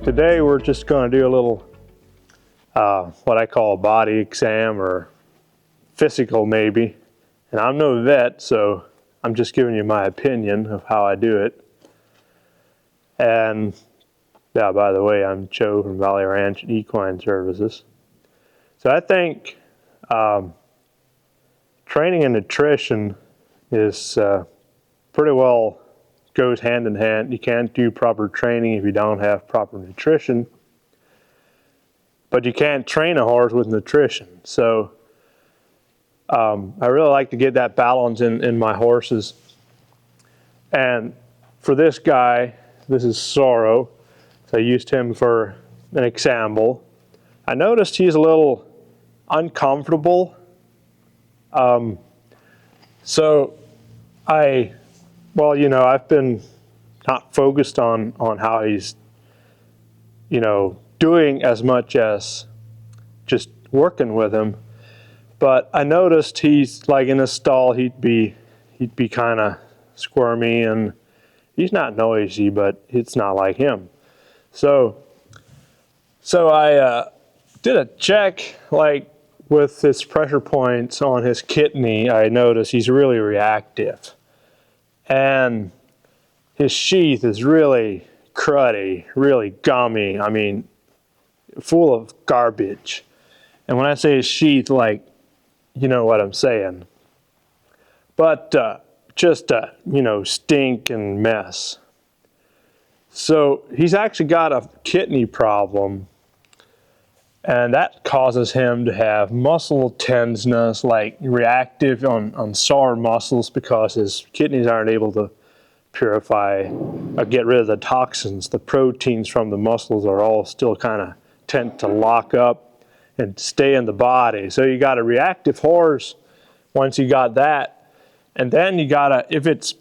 Today we're just going to do a little what I call a body exam or physical maybe. And I'm no vet, so I'm just giving you my opinion of how I do it. And yeah, by the way, I'm Joe from Valley Ranch Equine Services. So I think training and nutrition is pretty well goes hand in hand. You can't do proper training if you don't have proper nutrition, but you can't train a horse with nutrition. So I really like to get that balance in my horses. And for this guy, this is Zorro. So I used him for an example. I noticed he's a little uncomfortable. So I've been not focused on how he's, doing as much as just working with him. But I noticed he's like in a stall, he'd be kind of squirmy, and he's not noisy, but it's not like him. So I did a check, like with his pressure points on his kidney. I noticed he's really reactive, and his sheath is really cruddy, really gummy. I mean, full of garbage. And when I say his sheath, like, you know what I'm saying. But just stink and mess. So he's actually got a kidney problem, and that causes him to have muscle tenseness, like reactive on sore muscles, because his kidneys aren't able to purify or get rid of the toxins. The proteins from the muscles are all still kind of tend to lock up and stay in the body. So you got a reactive horse once you got that, and then you gotta, if it's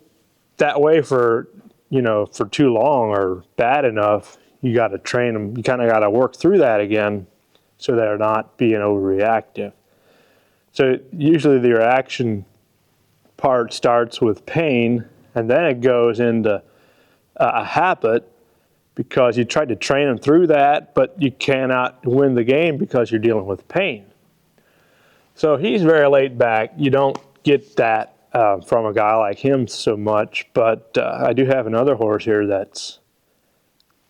that way for too long or bad enough, you got to train them. You kind of got to work through that again so they're not being overreactive. So usually the reaction part starts with pain, and then it goes into a habit, because you tried to train them through that, but you cannot win the game because you're dealing with pain. So he's very laid back. You don't get that from a guy like him so much, but I do have another horse here that's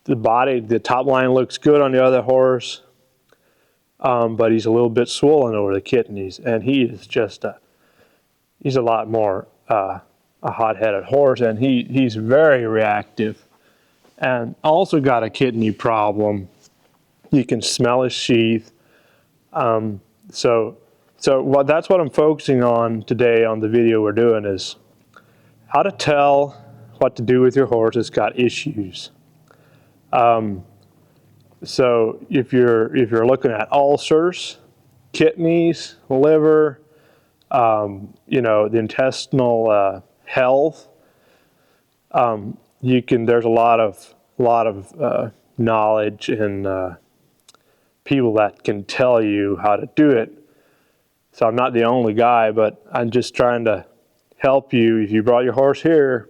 the top line looks good on the other horse, but he's a little bit swollen over the kidneys, and he is just he's a lot more a hot-headed horse, and he's very reactive, and also got a kidney problem. You can smell his sheath. So that's what I'm focusing on today on the video we're doing, is how to tell what to do with your horse that's got issues. So if you're looking at ulcers, kidneys, liver, the intestinal health, there's a lot of knowledge and people that can tell you how to do it. So I'm not the only guy, but I'm just trying to help you. If you brought your horse here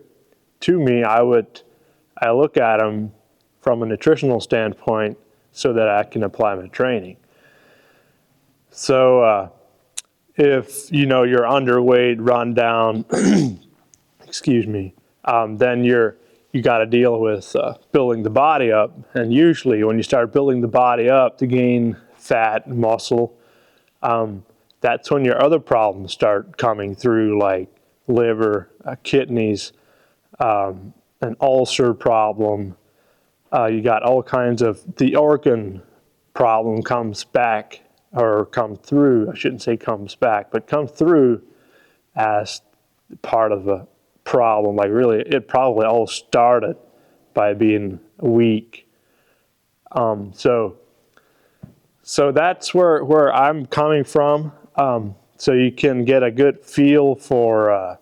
to me, I look at him from a nutritional standpoint so that I can apply my training. So if you're underweight, run down, excuse me, then you got to deal with building the body up. And usually when you start building the body up to gain fat and muscle, that's when your other problems start coming through, like liver, kidneys, an ulcer problem. You got all kinds of, the organ problem comes back, or come through, I shouldn't say comes back, but come through as part of the problem. Like really, it probably all started by being weak. So that's where I'm coming from. So you can get a good feel for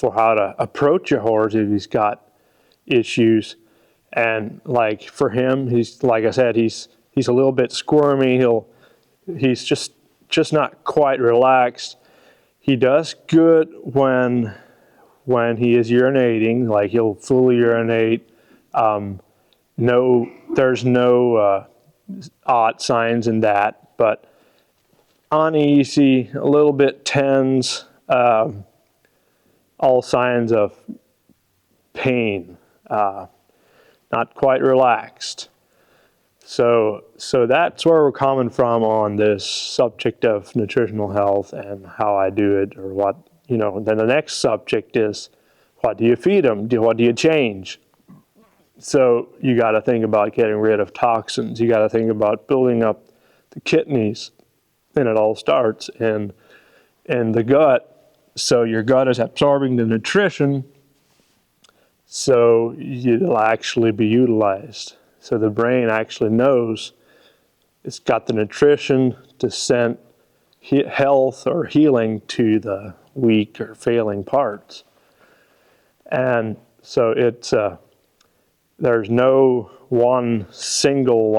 how to approach your horse if he's got issues. And like for him, he's, like I said, he's a little bit squirmy. He's just not quite relaxed. He does good when he is urinating, like he'll fully urinate. No there's no odd signs in that, but uneasy, a little bit tense, all signs of pain, not quite relaxed. So that's where we're coming from on this subject of nutritional health and how I do it, or what, then the next subject is, what do you feed them? What do you change? So you got to think about getting rid of toxins. You got to think about building up the kidneys, and it all starts in the gut. So your gut is absorbing the nutrition, so it'll actually be utilized. So the brain actually knows it's got the nutrition to send health or healing to the weak or failing parts. And so it's there's no one single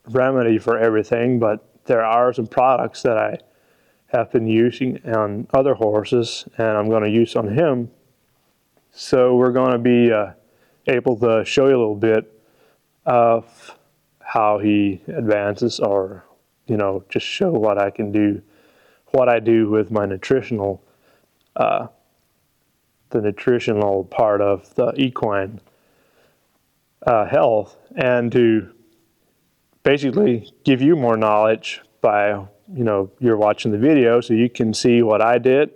remedy for everything, but there are some products that I have been using on other horses, and I'm going to use on him. So we're going to be able to show you a little bit of how he advances, or just show what I can do, what I do with my nutritional, the nutritional part of the equine health, and to basically give you more knowledge by you're watching the video, so you can see what I did,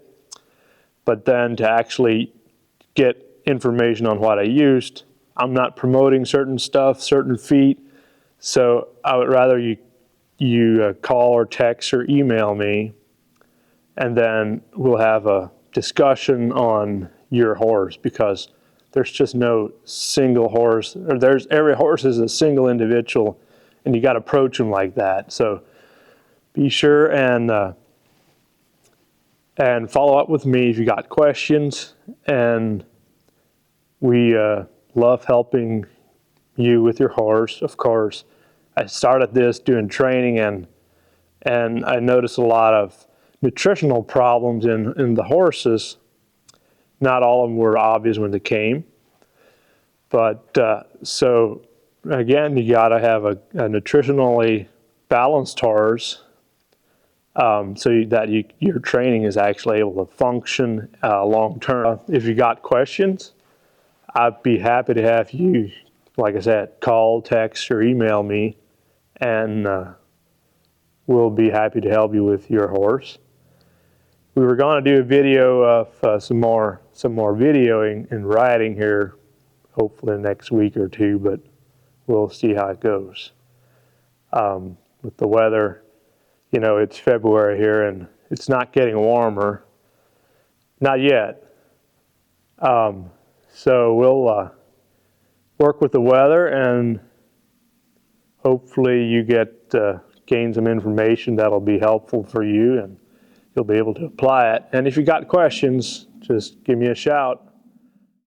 but then to actually get information on what I used. I'm not promoting certain stuff, certain feet, so I would rather you call or text or email me, and then we'll have a discussion on your horse, because there's just no single horse, or every horse is a single individual, and you got to approach them like that. So be sure and follow up with me if you got questions, and we love helping you with your horse. Of course, I started this doing training, and I noticed a lot of nutritional problems in the horses. Not all of them were obvious when they came, but so again, you got to have a nutritionally balanced horse, so that your training is actually able to function long term. If you got questions, I'd be happy to have you, like I said, call, text, or email me, and we'll be happy to help you with your horse. We were going to do a video of some more videoing and riding here, hopefully next week or two, but we'll see how it goes. With the weather, it's February here, and it's not getting warmer. Not yet. So we'll work with the weather, and hopefully you gain some information that'll be helpful for you, and you'll be able to apply it. And if you got questions, just give me a shout.